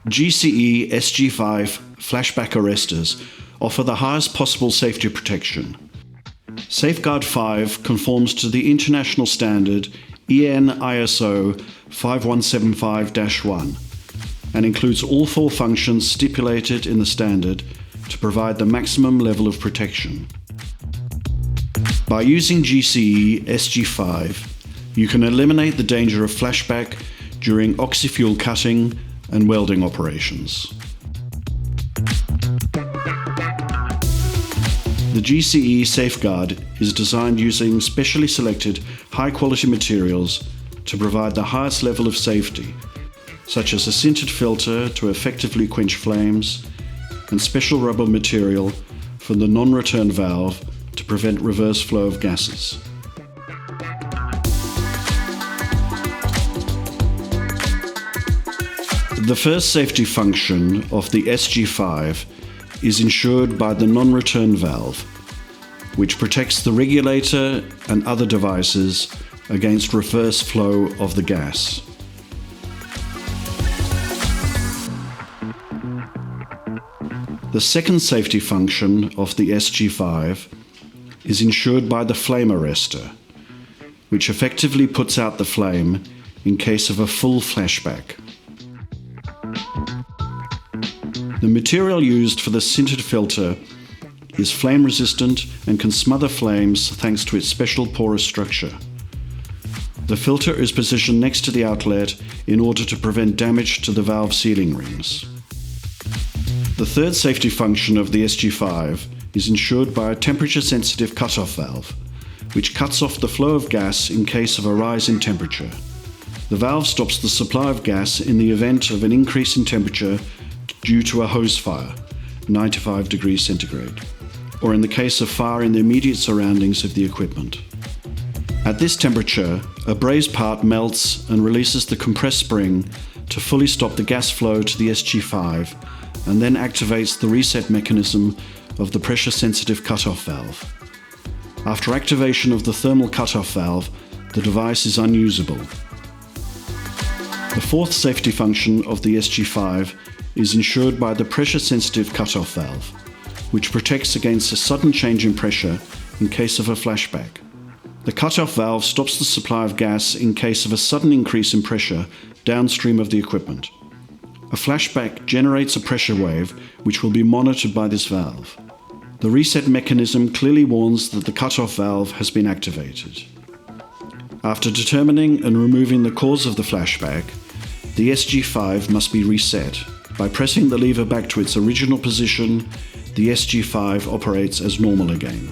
GCE SG5 flashback arresters offer the highest possible safety protection. SAFE-GUARD-5 conforms to the international standard EN ISO 5175-1 and includes all 4 functions stipulated in the standard to provide the maximum level of protection. By using GCE SG5, you can eliminate the danger of flashback during oxy-fuel cutting and welding operations. The GCE SAFE-GUARD is designed using specially selected high-quality materials to provide the highest level of safety, such as a sintered filter to effectively quench flames and special rubber material for the non-return valve to prevent reverse flow of gases. The first safety function of the SG5 is ensured by the non-return valve, which protects the regulator and other devices against reverse flow of the gas. The second safety function of the SG5 is ensured by the flame arrestor, which effectively puts out the flame in case of a full flashback. The material used for the sintered filter is flame resistant and can smother flames thanks to its special porous structure. The filter is positioned next to the outlet in order to prevent damage to the valve sealing rings. The third safety function of the SG5 is ensured by a temperature-sensitive cutoff valve, which cuts off the flow of gas in case of a rise in temperature. The valve stops the supply of gas in the event of an increase in temperature due to a hose fire, 95 degrees centigrade, or in the case of fire in the immediate surroundings of the equipment. At this temperature, a brazed part melts and releases the compressed spring to fully stop the gas flow to the SG5 and then activates the reset mechanism of the pressure-sensitive cutoff valve. After activation of the thermal cutoff valve, the device is unusable. The fourth safety function of the SG5 is ensured by the pressure-sensitive cutoff valve, which protects against a sudden change in pressure in case of a flashback. The cutoff valve stops the supply of gas in case of a sudden increase in pressure downstream of the equipment. A flashback generates a pressure wave which will be monitored by this valve. The reset mechanism clearly warns that the cutoff valve has been activated. After determining and removing the cause of the flashback, the SG5 must be reset. By pressing the lever back to its original position, the SG5 operates as normal again.